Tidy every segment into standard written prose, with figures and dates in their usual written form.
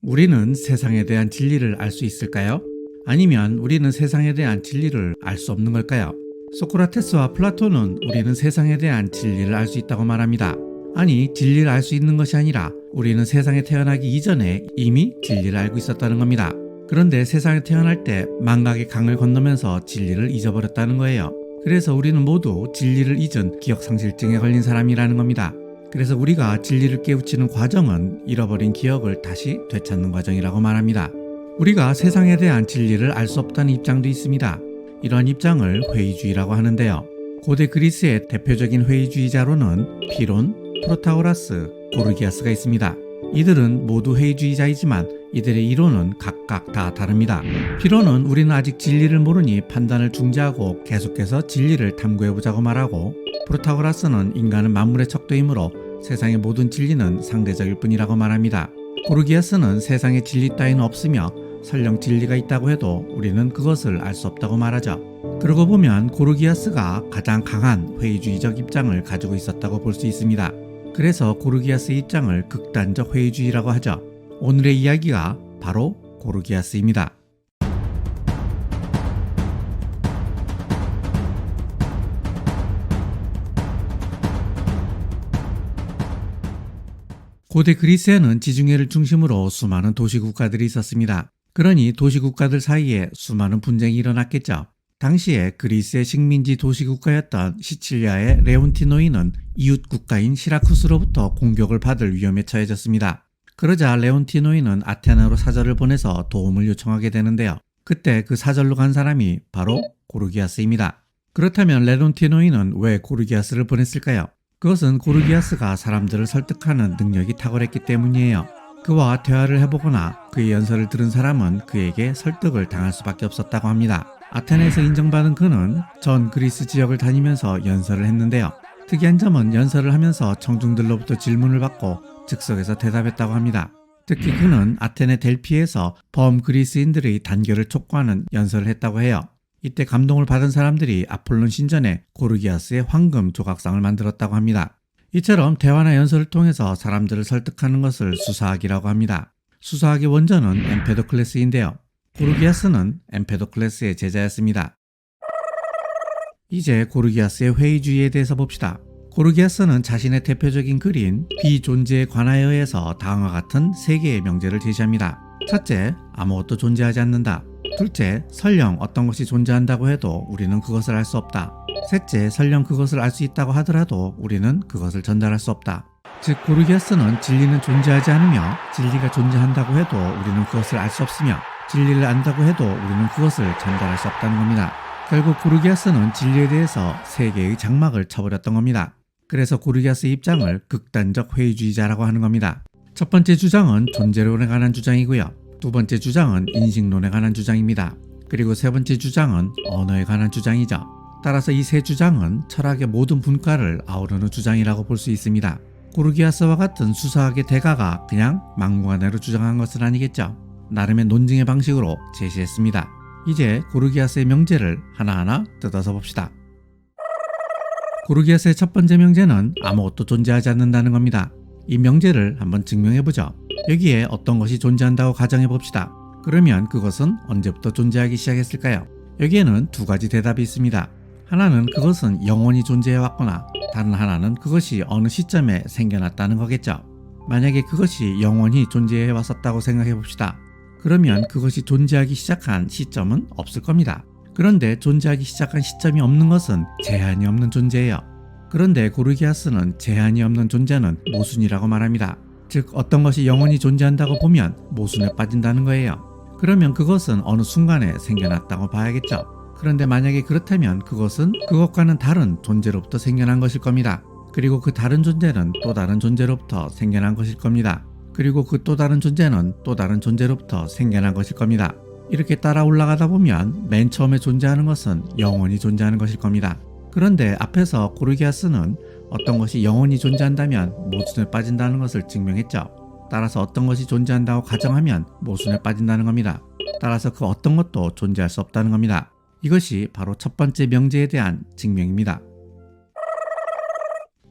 우리는 세상에 대한 진리를 알 수 있을까요? 아니면 우리는 세상에 대한 진리를 알 수 없는 걸까요? 소크라테스와 플라톤은 우리는 세상에 대한 진리를 알 수 있다고 말합니다. 아니, 진리를 알 수 있는 것이 아니라 우리는 세상에 태어나기 이전에 이미 진리를 알고 있었다는 겁니다. 그런데 세상에 태어날 때 망각의 강을 건너면서 진리를 잊어버렸다는 거예요. 그래서 우리는 모두 진리를 잊은 기억상실증에 걸린 사람이라는 겁니다. 그래서 우리가 진리를 깨우치는 과정은 잃어버린 기억을 다시 되찾는 과정이라고 말합니다. 우리가 세상에 대한 진리를 알 수 없다는 입장도 있습니다. 이러한 입장을 회의주의라고 하는데요. 고대 그리스의 대표적인 회의주의자로는 피론, 프로타고라스, 고르기아스가 있습니다. 이들은 모두 회의주의자이지만 이들의 이론은 각각 다 다릅니다. 피론은 우리는 아직 진리를 모르니 판단을 중지하고 계속해서 진리를 탐구해보자고 말하고, 프로타고라스는 인간은 만물의 척도이므로 세상의 모든 진리는 상대적일 뿐이라고 말합니다. 고르기아스는 세상에 진리 따위는 없으며 설령 진리가 있다고 해도 우리는 그것을 알 수 없다고 말하죠. 그러고 보면 고르기아스가 가장 강한 회의주의적 입장을 가지고 있었다고 볼 수 있습니다. 그래서 고르기아스의 입장을 극단적 회의주의라고 하죠. 오늘의 이야기가 바로 고르기아스입니다. 고대 그리스에는 지중해를 중심으로 수많은 도시국가들이 있었습니다. 그러니 도시국가들 사이에 수많은 분쟁이 일어났겠죠. 당시에 그리스의 식민지 도시국가였던 시칠리아의 레온티노이는 이웃 국가인 시라쿠스로부터 공격을 받을 위험에 처해졌습니다. 그러자 레온티노이는 아테나로 사절을 보내서 도움을 요청하게 되는데요. 그때 그 사절로 간 사람이 바로 고르기아스입니다. 그렇다면 레온티노이는 왜 고르기아스를 보냈을까요? 그것은 고르기아스가 사람들을 설득하는 능력이 탁월했기 때문이에요. 그와 대화를 해보거나 그의 연설을 들은 사람은 그에게 설득을 당할 수밖에 없었다고 합니다. 아테네에서 인정받은 그는 전 그리스 지역을 다니면서 연설을 했는데요. 특이한 점은 연설을 하면서 청중들로부터 질문을 받고 즉석에서 대답했다고 합니다. 특히 그는 아테네 델피에서 범그리스인들의 단결을 촉구하는 연설을 했다고 해요. 이때 감동을 받은 사람들이 아폴론 신전에 고르기아스의 황금 조각상을 만들었다고 합니다. 이처럼 대화나 연설을 통해서 사람들을 설득하는 것을 수사학이라고 합니다. 수사학의 원조는 엠페도클레스인데요. 고르기아스는 엠페도클레스의 제자였습니다. 이제 고르기아스의 회의주의에 대해서 봅시다. 고르기아스는 자신의 대표적인 글인 비존재에 관하여에서 다음과 같은 세 개의 명제를 제시합니다. 첫째, 아무것도 존재하지 않는다. 둘째, 설령 어떤 것이 존재한다고 해도 우리는 그것을 알 수 없다. 셋째, 설령 그것을 알 수 있다고 하더라도 우리는 그것을 전달할 수 없다. 즉, 고르기아스는 진리는 존재하지 않으며 진리가 존재한다고 해도 우리는 그것을 알 수 없으며 진리를 안다고 해도 우리는 그것을 전달할 수 없다는 겁니다. 결국 고르기아스는 진리에 대해서 세 개의 장막을 쳐버렸던 겁니다. 그래서 고르기아스의 입장을 극단적 회의주의자라고 하는 겁니다. 첫 번째 주장은 존재론에 관한 주장이고요. 두 번째 주장은 인식론에 관한 주장입니다. 그리고 세 번째 주장은 언어에 관한 주장이죠. 따라서 이 세 주장은 철학의 모든 분과를 아우르는 주장이라고 볼 수 있습니다. 고르기아스와 같은 수사학의 대가가 그냥 막무가내로 주장한 것은 아니겠죠. 나름의 논증의 방식으로 제시했습니다. 이제 고르기아스의 명제를 하나하나 뜯어서 봅시다. 고르기아스의 첫 번째 명제는 아무것도 존재하지 않는다는 겁니다. 이 명제를 한번 증명해보죠. 여기에 어떤 것이 존재한다고 가정해봅시다. 그러면 그것은 언제부터 존재하기 시작했을까요? 여기에는 두 가지 대답이 있습니다. 하나는 그것은 영원히 존재해왔거나 다른 하나는 그것이 어느 시점에 생겨났다는 거겠죠. 만약에 그것이 영원히 존재해왔었다고 생각해봅시다. 그러면 그것이 존재하기 시작한 시점은 없을 겁니다. 그런데 존재하기 시작한 시점이 없는 것은 제한이 없는 존재예요. 그런데 고르기아스는 제한이 없는 존재는 모순이라고 말합니다. 즉, 어떤 것이 영원히 존재한다고 보면 모순에 빠진다는 거예요. 그러면 그것은 어느 순간에 생겨났다고 봐야겠죠. 그런데 만약에 그렇다면 그것은 그것과는 다른 존재로부터 생겨난 것일 겁니다. 그리고 그 다른 존재는 또 다른 존재로부터 생겨난 것일 겁니다. 그리고 그 또 다른 존재는 또 다른 존재로부터 생겨난 것일 겁니다. 이렇게 따라 올라가다 보면 맨 처음에 존재하는 것은 영원히 존재하는 것일 겁니다. 그런데 앞에서 고르기아스는 어떤 것이 영원히 존재한다면 모순에 빠진다는 것을 증명했죠. 따라서 어떤 것이 존재한다고 가정하면 모순에 빠진다는 겁니다. 따라서 그 어떤 것도 존재할 수 없다는 겁니다. 이것이 바로 첫 번째 명제에 대한 증명입니다.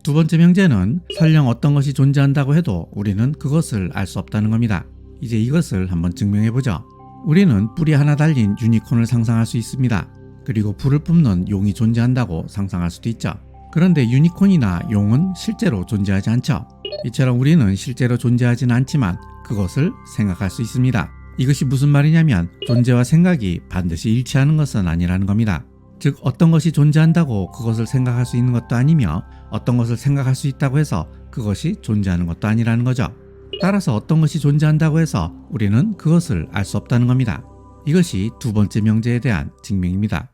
두 번째 명제는 설령 어떤 것이 존재한다고 해도 우리는 그것을 알 수 없다는 겁니다. 이제 이것을 한번 증명해보죠. 우리는 뿔이 하나 달린 유니콘을 상상할 수 있습니다. 그리고 불을 뿜는 용이 존재한다고 상상할 수도 있죠. 그런데 유니콘이나 용은 실제로 존재하지 않죠. 이처럼 우리는 실제로 존재하지는 않지만 그것을 생각할 수 있습니다. 이것이 무슨 말이냐면 존재와 생각이 반드시 일치하는 것은 아니라는 겁니다. 즉 어떤 것이 존재한다고 그것을 생각할 수 있는 것도 아니며 어떤 것을 생각할 수 있다고 해서 그것이 존재하는 것도 아니라는 거죠. 따라서 어떤 것이 존재한다고 해서 우리는 그것을 알 수 없다는 겁니다. 이것이 두 번째 명제에 대한 증명입니다.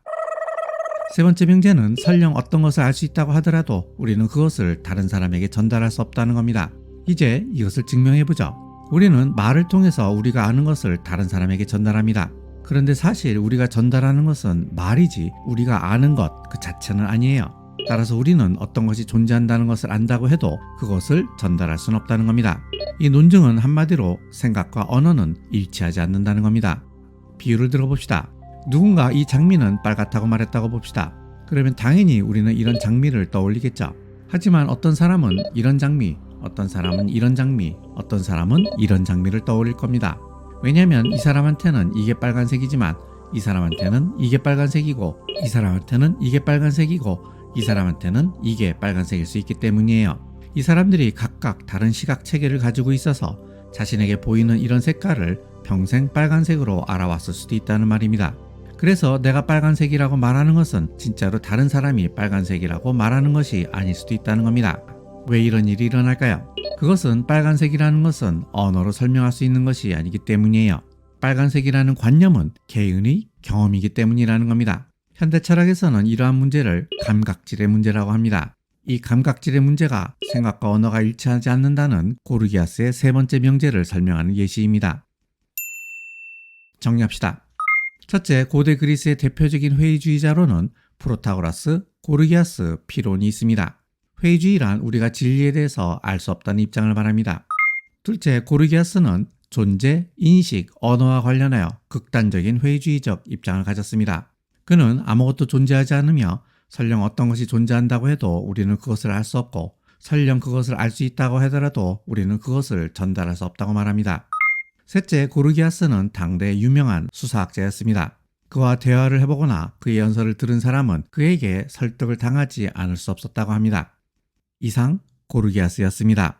세 번째 명제는 설령 어떤 것을 알 수 있다고 하더라도 우리는 그것을 다른 사람에게 전달할 수 없다는 겁니다. 이제 이것을 증명해보죠. 우리는 말을 통해서 우리가 아는 것을 다른 사람에게 전달합니다. 그런데 사실 우리가 전달하는 것은 말이지 우리가 아는 것 그 자체는 아니에요. 따라서 우리는 어떤 것이 존재한다는 것을 안다고 해도 그것을 전달할 수는 없다는 겁니다. 이 논증은 한마디로 생각과 언어는 일치하지 않는다는 겁니다. 비유를 들어봅시다. 누군가 이 장미는 빨갛다고 말했다고 봅시다. 그러면 당연히 우리는 이런 장미를 떠올리겠죠. 하지만 어떤 사람은 이런 장미, 어떤 사람은 이런 장미, 어떤 사람은 이런 장미를 떠올릴 겁니다. 왜냐하면 이 사람한테는 이게 빨간색이지만 이 사람한테는 이게 빨간색이고 이 사람한테는 이게 빨간색이고 이 사람한테는 이게 빨간색일 수 있기 때문이에요. 이 사람들이 각각 다른 시각 체계를 가지고 있어서 자신에게 보이는 이런 색깔을 평생 빨간색으로 알아왔을 수도 있다는 말입니다. 그래서 내가 빨간색이라고 말하는 것은 진짜로 다른 사람이 빨간색이라고 말하는 것이 아닐 수도 있다는 겁니다. 왜 이런 일이 일어날까요? 그것은 빨간색이라는 것은 언어로 설명할 수 있는 것이 아니기 때문이에요. 빨간색이라는 관념은 개인의 경험이기 때문이라는 겁니다. 현대 철학에서는 이러한 문제를 감각질의 문제라고 합니다. 이 감각질의 문제가 생각과 언어가 일치하지 않는다는 고르기아스의 세 번째 명제를 설명하는 예시입니다. 정리합시다. 첫째, 고대 그리스의 대표적인 회의주의자로는 프로타고라스, 고르기아스, 피론이 있습니다. 회의주의란 우리가 진리에 대해서 알 수 없다는 입장을 말합니다. 둘째, 고르기아스는 존재, 인식, 언어와 관련하여 극단적인 회의주의적 입장을 가졌습니다. 그는 아무것도 존재하지 않으며 설령 어떤 것이 존재한다고 해도 우리는 그것을 알 수 없고 설령 그것을 알 수 있다고 하더라도 우리는 그것을 전달할 수 없다고 말합니다. 셋째, 고르기아스는 당대 유명한 수사학자였습니다. 그와 대화를 해보거나 그의 연설을 들은 사람은 그에게 설득을 당하지 않을 수 없었다고 합니다. 이상 고르기아스였습니다.